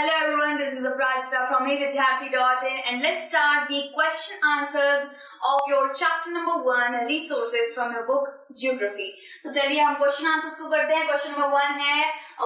Hello everyone, this is Aprajita from evidyarthi.in and let's start the question answers of your chapter number 1 resources from your book Geography. तो चलिए हम question answers को करते हैं. Question number 1 है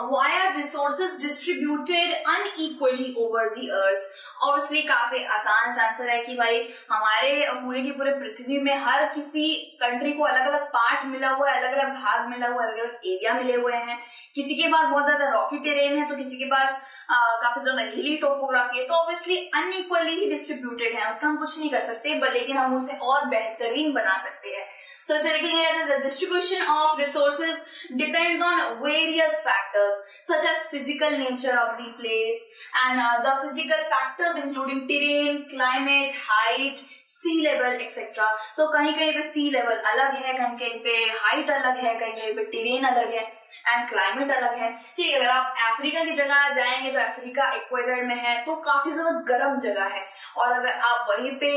why are resources distributed unequally over the earth? Obviously काफी आसान सा आंसर है कि भाई हमारे पूरे की पूरे पृथ्वी में हर किसी कंट्री को अलग अलग पार्ट मिला हुआ है, अलग अलग भाग मिला हुआ है, अलग अलग एरिया मिले हुए हैं. किसी के पास बहुत ज्यादा रॉकी टेरेन है तो किसी के पास काफी ज्यादा हिली टोपोग्राफी है, तो ऑब्वियसली अनइक्वली ही डिस्ट्रीब्यूटेड है, उसका हम कुछ नहीं कर सकते, लेकिन हम उसे और बेहतरीन बना सकते हैं. So it's लिखेंगे the distribution of resources depends on various factors such as physical nature of the place and the physical factors including terrain, climate, height, sea level etc. तो कहीं कहीं पे sea level अलग है, कहीं कहीं पे height अलग है, कहीं कहीं पे terrain अलग है एंड क्लाइमेट अलग है. ठीक है, अगर आप अफ्रीका की जगह जाएंगे तो अफ्रीका इक्वेटर में है तो काफी ज्यादा गर्म जगह है, और अगर आप वहीं पे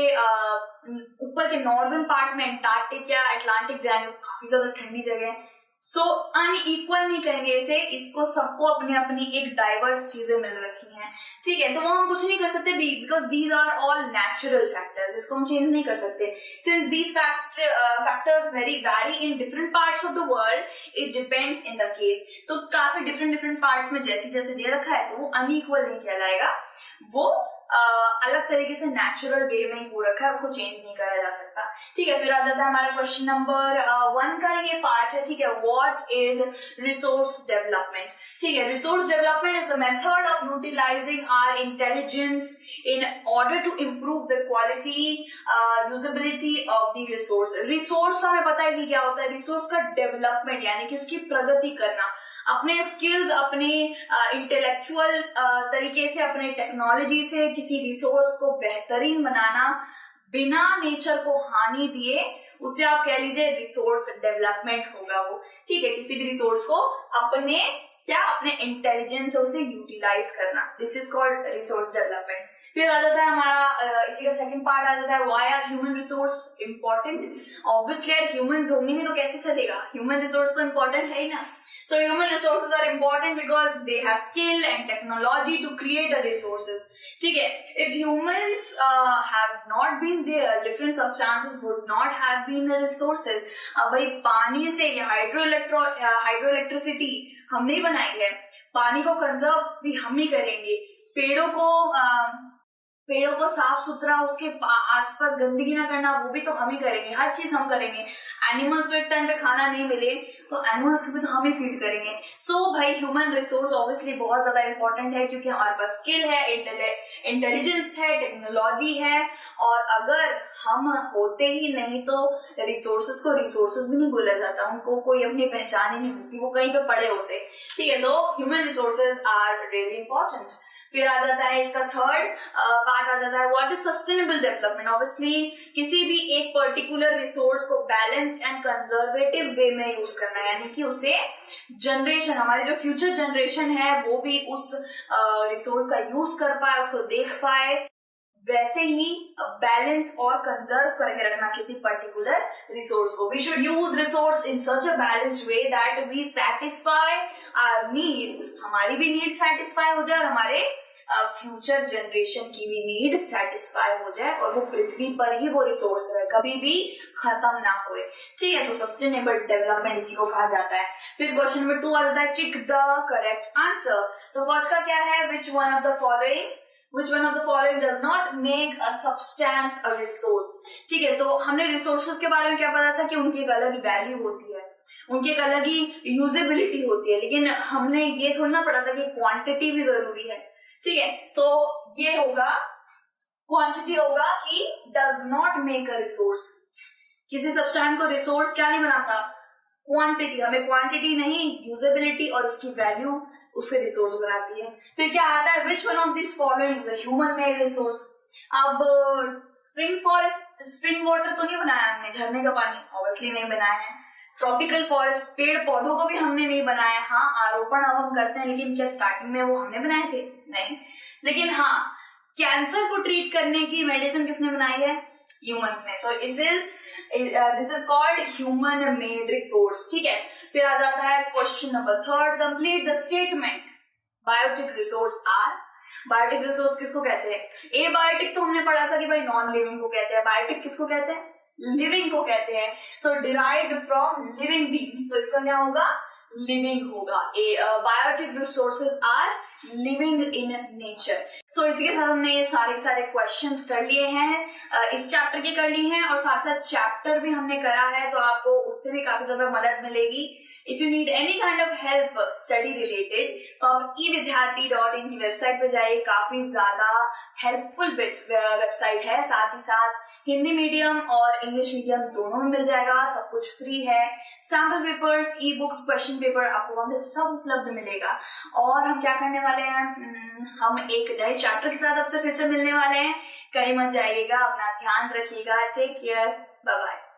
ऊपर के नॉर्दर्न पार्ट में अंटार्कटिक या अटलांटिक जाएंगे तो काफी ज्यादा ठंडी जगह है. सो अनइक्वल नहीं कहेंगे इसे, इसको सबको अपनी अपनी एक डाइवर्स चीजें मिल रखी हैं. ठीक है, तो वो हम कुछ नहीं कर सकते because these are all natural factors, इसको हम चेंज नहीं कर सकते. Since these factors vary in different parts of the world, it depends in the case. तो काफी डिफरेंट पार्ट्स में जैसे जैसे दे रखा है तो वो अनइक्वल नहीं कहलाएगा, वो अलग तरीके से नेचुरल वे में ही हो रखा है, उसको चेंज नहीं करा जा सकता. ठीक है, फिर आ जाता है हमारा क्वेश्चन नंबर 1 का ये पार्ट है. ठीक है, व्हाट इज रिसोर्स डेवलपमेंट? ठीक है, resource development is the method of utilizing our intelligence in order to improve the quality usability of the resource. Resource का हमें पता है कि क्या होता है. रिसोर्स का डेवलपमेंट यानी कि उसकी प्रगति करना, अपने स्किल्स, अपने इंटेलेक्चुअल तरीके से, अपने टेक्नोलॉजी से किसी रिसोर्स को बेहतरीन बनाना बिना नेचर को हानि दिए, उसे आप कह लीजिए रिसोर्स डेवलपमेंट होगा वो. ठीक है, किसी भी रिसोर्स को अपने इंटेलिजेंस से उसे यूटिलाइज करना, this is called resource development. फिर आ जाता है हमारा इसी का सेकंड पार्ट आ जाता है why are human resource important. Obviously यार ह्यूमंस होंगे नहीं तो कैसे चलेगा, ह्यूमन रिसोर्स तो इम्पोर्टेंट है ही ना. So human resources are important because they have skill and technology to create the resources. ठीक है, if humans have not been there, different substances would not have been the resources. भाई पानी से hydroelectricity हम नहीं बनाई है, पानी को कंजर्व भी हम ही करेंगे, पेड़ों को साफ सुथरा, उसके आसपास गंदगी ना करना वो भी तो हम ही करेंगे, हर चीज हम करेंगे. एनिमल्स को एक टाइम पे खाना नहीं मिले तो एनिमल्स को भी तो हम ही फीड करेंगे. सो भाई ह्यूमन रिसोर्स ऑब्वियसली बहुत ज्यादा इंपॉर्टेंट है क्योंकि हमारे पास स्किल है, इंटेलिजेंस है, टेक्नोलॉजी है, और अगर हम होते ही नहीं तो रिसोर्सेज को रिसोर्सेज भी नहीं बोला जाता, उनको कोई अपनी पहचान ही नहीं होती, वो कहीं पे पड़े होते. ठीक है, so human resources are really important. फिर आ जाता है इसका थर्ड पार्ट आ जाता है what is sustainable development. Obviously किसी भी एक पर्टिकुलर रिसोर्स को बैलेंस्ड एंड कंजर्वेटिव वे में यूज करना है, यानी कि उसे जनरेशन, हमारी जो फ्यूचर जनरेशन है वो भी उस रिसोर्स का यूज कर पाए, उसको देख पाए, वैसे ही बैलेंस और कंजर्व करके रखना किसी पर्टिकुलर रिसोर्स को. We should use resource in such a balanced way that we satisfy our need, हमारी भी नीड सैटिस्फाई हो जाए और हमारे फ्यूचर जनरेशन की भी नीड सैटिस्फाई हो जाए, और वो पृथ्वी पर ही वो रिसोर्स रहे, कभी भी खत्म ना होए. ठीक है, तो सस्टेनेबल डेवलपमेंट इसी को कहा जाता है. फिर क्वेश्चन नंबर 2 आ जाता है टिक द करेक्ट आंसर. तो फर्स्ट का क्या है, which one of the following does not make a substance a resource. ठीक है, तो हमने रिसोर्सेज के बारे में क्या पता था कि उनकी एक अलग वैल्यू होती है, उनकी एक अलग ही यूजेबिलिटी होती है, लेकिन हमने ये थोड़ा ना पढ़ा था कि क्वांटिटी भी जरूरी है. ठीक है, सो ये होगा, क्वांटिटी होगा कि does not make a resource. किसी सब्सटेंस को रिसोर्स क्या नहीं बनाता, क्वांटिटी. हमें क्वांटिटी नहीं, यूजेबिलिटी और उसकी वैल्यू उसके रिसोर्स बनाती है. फिर क्या आता है which one of this following is a human made resource. अब स्प्रिंग वाटर तो नहीं बनाया हमने, झरने का पानी ऑब्वियसली नहीं बनाया है. ट्रॉपिकल फॉरेस्ट, पेड़ पौधों को भी हमने नहीं बनाया. हाँ, आरोपण अब हम करते हैं, लेकिन क्या स्टार्टिंग में वो हमने बनाए थे? नहीं. लेकिन हाँ, कैंसर को ट्रीट करने की मेडिसिन किसने बनाई है? ह्यूमंस ने. तो this is called human made resource. ठीक है, फिर आ जाता है question number 3, complete the statement. Biotic resource are biotic resource किसको कहते हैं? एबायोटिक तो हमने पढ़ा था कि भाई नॉन लिविंग को कहते हैं, बायोटिक किसको कहते हैं? लिविंग को कहते हैं। So derived from living beings, तो इसका क्या होगा? लिविंग होगा। Biotic resources are living in nature. So इसी के साथ हमने ये सारे क्वेश्चंस कर लिए हैं, इस चैप्टर के कर लिए हैं, और साथ साथ चैप्टर भी हमने करा है, तो आपको उससे भी काफी ज्यादा मदद मिलेगी। If you need any kind of help study related, तो आप evidyarthi.in की वेबसाइट पे जाइए, काफी ज्यादा हेल्पफुल वेबसाइट है। साथ ही साथ हिंदी मीडियम और इंग्लिश मीडियम दोनों में मिल जाएगा, सब कुछ फ्री है। Sample papers, e books, question paper आपको वहां पे सब उपलब्ध मिलेगा। और हम क्या करने वाले हैं, हम एक नए चैप्टर के साथ आपसे फिर से मिलने वाले हैं। कहीं मत जाइएगा, अपना ध्यान रखिएगा। Take care, bye bye.